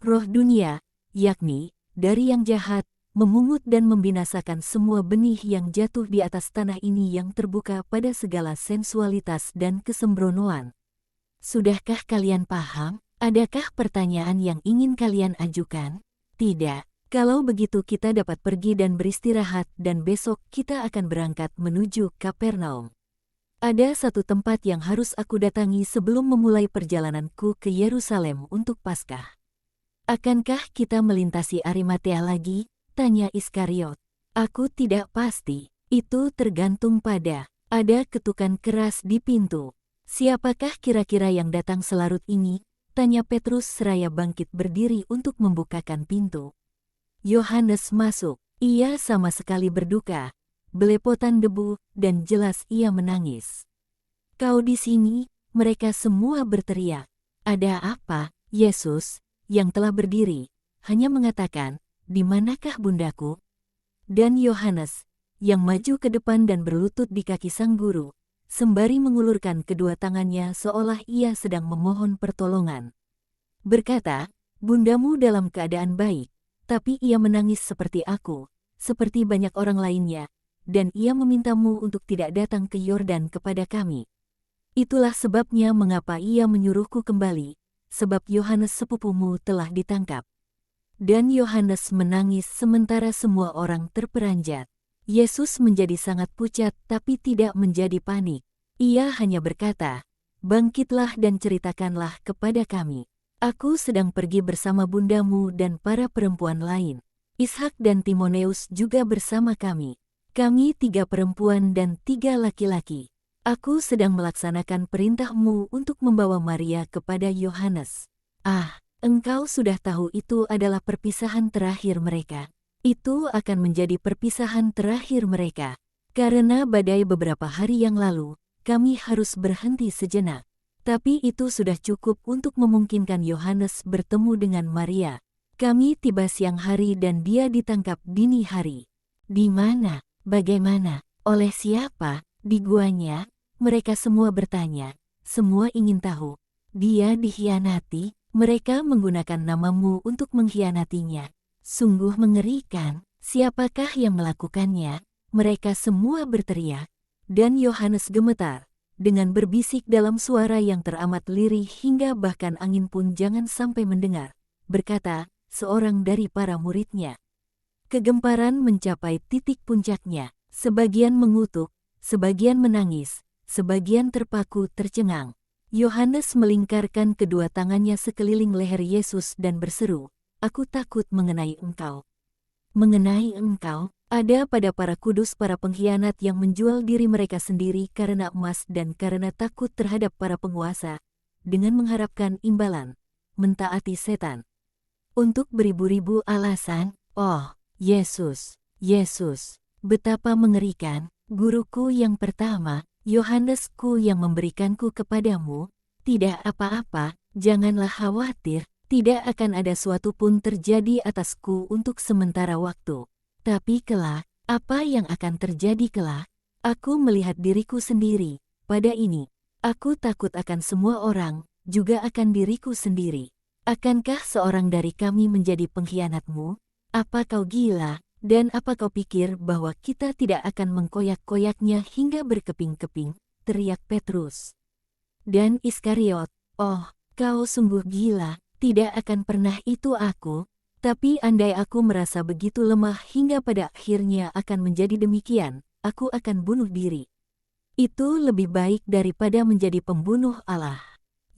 roh dunia, yakni dari yang jahat, memungut dan membinasakan semua benih yang jatuh di atas tanah ini yang terbuka pada segala sensualitas dan kesembronoan. Sudahkah kalian paham? Adakah pertanyaan yang ingin kalian ajukan? Tidak. Kalau begitu kita dapat pergi dan beristirahat dan besok kita akan berangkat menuju Kapernaum. Ada satu tempat yang harus aku datangi sebelum memulai perjalananku ke Yerusalem untuk Paskah. Akankah kita melintasi Arimatea lagi? Tanya Iskariot. Aku tidak pasti. Itu tergantung pada. Ada ketukan keras di pintu. Siapakah kira-kira yang datang selarut ini? Tanya Petrus seraya bangkit berdiri untuk membukakan pintu. Yohanes masuk. Ia sama sekali berduka, belepotan debu, dan jelas ia menangis. Kau di sini, mereka semua berteriak. Ada apa, Yesus, yang telah berdiri, hanya mengatakan, di manakah bundaku? Dan Yohanes, yang maju ke depan dan berlutut di kaki sang guru, sembari mengulurkan kedua tangannya seolah ia sedang memohon pertolongan. Berkata, bundamu dalam keadaan baik, tapi ia menangis seperti aku, seperti banyak orang lainnya, dan ia memintamu untuk tidak datang ke Yordan kepada kami. Itulah sebabnya mengapa ia menyuruhku kembali, sebab Yohanes sepupumu telah ditangkap. Dan Yohanes menangis sementara semua orang terperanjat. Yesus menjadi sangat pucat tapi tidak menjadi panik. Ia hanya berkata, "Bangkitlah dan ceritakanlah kepada kami. Aku sedang pergi bersama bundamu dan para perempuan lain. Ishak dan Timoneus juga bersama kami. Kami 3 perempuan dan 3 laki-laki. Aku sedang melaksanakan perintahmu untuk membawa Maria kepada Yohanes." Ah, engkau sudah tahu itu adalah perpisahan terakhir mereka. Itu akan menjadi perpisahan terakhir mereka. Karena badai beberapa hari yang lalu, kami harus berhenti sejenak. Tapi itu sudah cukup untuk memungkinkan Yohanes bertemu dengan Maria. Kami tiba siang hari dan dia ditangkap dini hari. Di mana? Bagaimana? Oleh siapa? Di guanya? Mereka semua bertanya. Semua ingin tahu. Dia dikhianati. Mereka menggunakan namamu untuk mengkhianatinya. Sungguh mengerikan. Siapakah yang melakukannya? Mereka semua berteriak. Dan Yohanes gemetar, dengan berbisik dalam suara yang teramat lirih hingga bahkan angin pun jangan sampai mendengar. Berkata, seorang dari para muridnya. Kegemparan mencapai titik puncaknya. Sebagian mengutuk, sebagian menangis, sebagian terpaku tercengang. Yohanes melingkarkan kedua tangannya sekeliling leher Yesus dan berseru, "Aku takut mengenai engkau." Mengenai engkau, ada pada para kudus para pengkhianat yang menjual diri mereka sendiri karena emas dan karena takut terhadap para penguasa, dengan mengharapkan imbalan, mentaati setan. Untuk beribu-ribu alasan, oh, Yesus, Yesus, betapa mengerikan, guruku yang pertama, Yohanesku yang memberikanku kepadamu, tidak apa-apa, janganlah khawatir. Tidak akan ada suatu pun terjadi atasku untuk sementara waktu. Tapi kelak, apa yang akan terjadi kelak? Aku melihat diriku sendiri. Pada ini, aku takut akan semua orang, juga akan diriku sendiri. Akankah seorang dari kami menjadi pengkhianatmu? Apa kau gila? Dan apa kau pikir bahwa kita tidak akan mengkoyak-koyaknya hingga berkeping-keping? Teriak Petrus. Dan Iskariot, oh, kau sungguh gila. Tidak akan pernah itu aku, tapi andai aku merasa begitu lemah hingga pada akhirnya akan menjadi demikian, aku akan bunuh diri. Itu lebih baik daripada menjadi pembunuh Allah.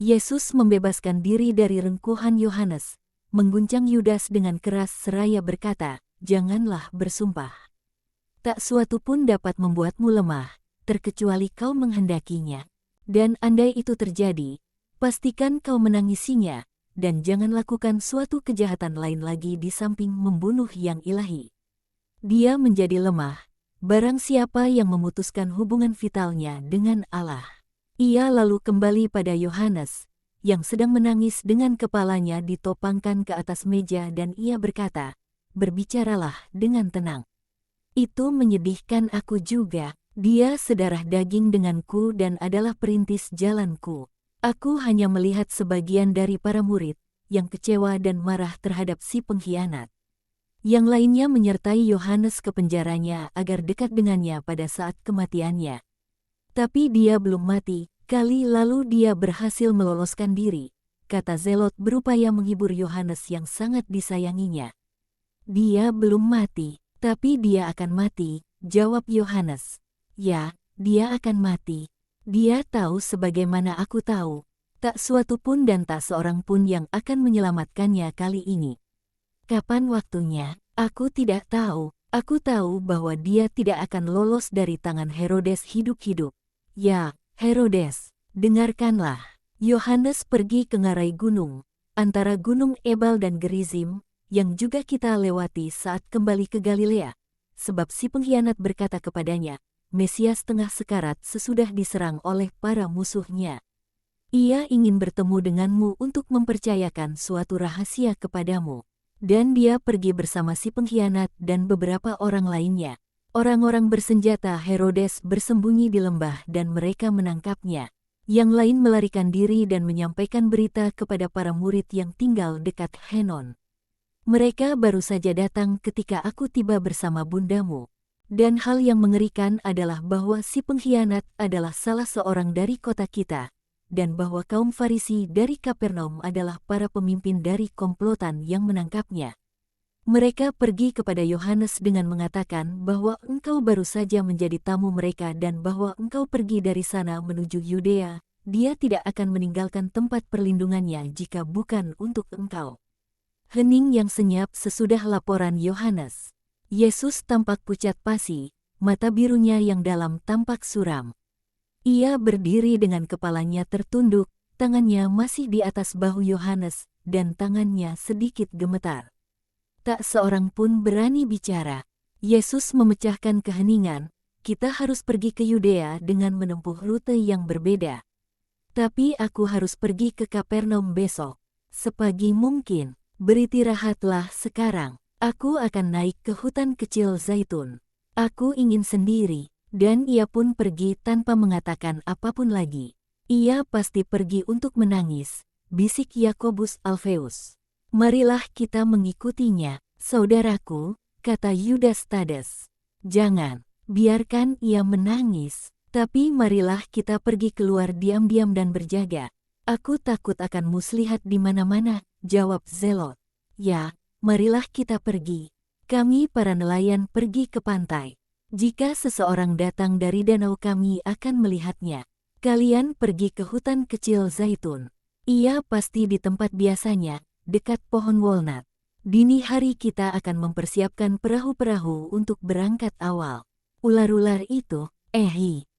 Yesus membebaskan diri dari rengkuhan Yohanes, mengguncang Yudas dengan keras seraya berkata, "Janganlah bersumpah. Tak suatu pun dapat membuatmu lemah, terkecuali kau menghendakinya. Dan andai itu terjadi, pastikan kau menangisinya. Dan jangan lakukan suatu kejahatan lain lagi di samping membunuh yang ilahi." Dia menjadi lemah, barang siapa yang memutuskan hubungan vitalnya dengan Allah. Ia lalu kembali pada Yohanes, yang sedang menangis dengan kepalanya ditopangkan ke atas meja dan ia berkata, "Berbicaralah dengan tenang." Itu menyedihkan aku juga, dia sedarah daging denganku dan adalah perintis jalanku. Aku hanya melihat sebagian dari para murid, yang kecewa dan marah terhadap si pengkhianat. Yang lainnya menyertai Yohanes ke penjaranya agar dekat dengannya pada saat kematiannya. Tapi dia belum mati, kali lalu dia berhasil meloloskan diri, kata Zelot berupaya menghibur Yohanes yang sangat disayanginya. Dia belum mati, tapi dia akan mati, jawab Yohanes. Ya, dia akan mati. Dia tahu sebagaimana aku tahu. Tak suatu pun dan tak seorang pun yang akan menyelamatkannya kali ini. Kapan waktunya? Aku tidak tahu. Aku tahu bahwa dia tidak akan lolos dari tangan Herodes hidup-hidup. Ya, Herodes, dengarkanlah. Yohanes pergi ke ngarai gunung, antara Gunung Ebal dan Gerizim, yang juga kita lewati saat kembali ke Galilea. Sebab si pengkhianat berkata kepadanya, Mesias tengah sekarat sesudah diserang oleh para musuhnya. Ia ingin bertemu denganmu untuk mempercayakan suatu rahasia kepadamu. Dan dia pergi bersama si pengkhianat dan beberapa orang lainnya. Orang-orang bersenjata Herodes bersembunyi di lembah dan mereka menangkapnya. Yang lain melarikan diri dan menyampaikan berita kepada para murid yang tinggal dekat Henon. Mereka baru saja datang ketika aku tiba bersama bundamu. Dan hal yang mengerikan adalah bahwa si pengkhianat adalah salah seorang dari kota kita. Dan bahwa kaum Farisi dari Kapernaum adalah para pemimpin dari komplotan yang menangkapnya. Mereka pergi kepada Yohanes dengan mengatakan bahwa engkau baru saja menjadi tamu mereka dan bahwa engkau pergi dari sana menuju Yudea. Dia tidak akan meninggalkan tempat perlindungannya jika bukan untuk engkau. Hening yang senyap sesudah laporan Yohanes. Yesus tampak pucat pasi, mata birunya yang dalam tampak suram. Ia berdiri dengan kepalanya tertunduk, tangannya masih di atas bahu Yohanes, dan tangannya sedikit gemetar. Tak seorang pun berani bicara. Yesus memecahkan keheningan, kita harus pergi ke Yudea dengan menempuh rute yang berbeda. Tapi aku harus pergi ke Kapernaum besok. Sepagi mungkin, beristirahatlah sekarang. Aku akan naik ke hutan kecil Zaitun. Aku ingin sendiri. Dan ia pun pergi tanpa mengatakan apapun lagi. Ia pasti pergi untuk menangis, bisik Yakobus Alfeus. Marilah kita mengikutinya, saudaraku, kata Yudas Tades. Jangan, biarkan ia menangis, tapi marilah kita pergi keluar diam-diam dan berjaga. Aku takut akan muslihat di mana-mana, jawab Zelot. Ya, marilah kita pergi. Kami para nelayan pergi ke pantai. Jika seseorang datang dari danau kami akan melihatnya. Kalian pergi ke hutan kecil Zaitun. Ia pasti di tempat biasanya, dekat pohon walnut. Dini hari kita akan mempersiapkan perahu-perahu untuk berangkat awal. Ular-ular itu,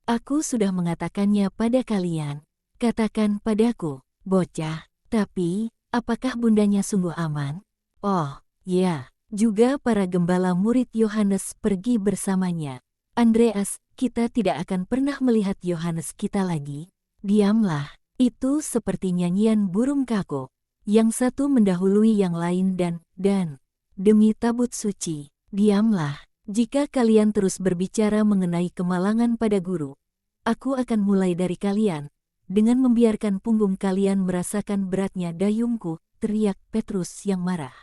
aku sudah mengatakannya pada kalian. Katakan padaku, bocah, tapi, apakah bundanya sungguh aman? Oh, ya. Juga para gembala murid Yohanes pergi bersamanya. Andreas, kita tidak akan pernah melihat Yohanes kita lagi. Diamlah, itu seperti nyanyian burung kako. Yang satu mendahului yang lain dan, demi tabut suci, diamlah. Jika kalian terus berbicara mengenai kemalangan pada guru, aku akan mulai dari kalian. Dengan membiarkan punggung kalian merasakan beratnya dayungku, teriak Petrus yang marah.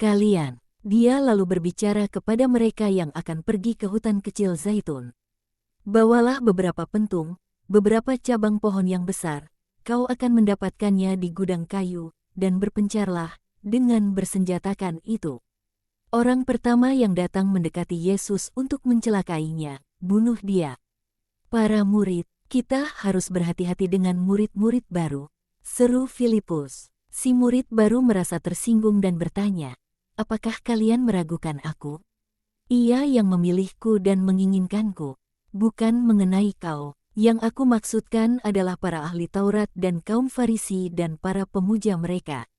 Kalian. Dia lalu berbicara kepada mereka yang akan pergi ke hutan kecil Zaitun. Bawalah beberapa pentung, beberapa cabang pohon yang besar, kau akan mendapatkannya di gudang kayu, dan berpencarlah dengan bersenjatakan itu. Orang pertama yang datang mendekati Yesus untuk mencelakainya, bunuh dia. Para murid, kita harus berhati-hati dengan murid-murid baru, seru Filipus. Si murid baru merasa tersinggung dan bertanya, apakah kalian meragukan aku? Ia yang memilihku dan menginginkanku, bukan mengenai kau. Yang aku maksudkan adalah para ahli Taurat dan kaum Farisi dan para pemuja mereka.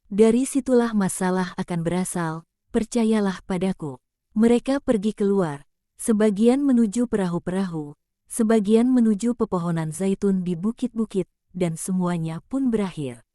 Dari situlah masalah akan berasal, percayalah padaku. Mereka pergi keluar, sebagian menuju perahu-perahu, sebagian menuju pepohonan zaitun di bukit-bukit, dan semuanya pun berakhir.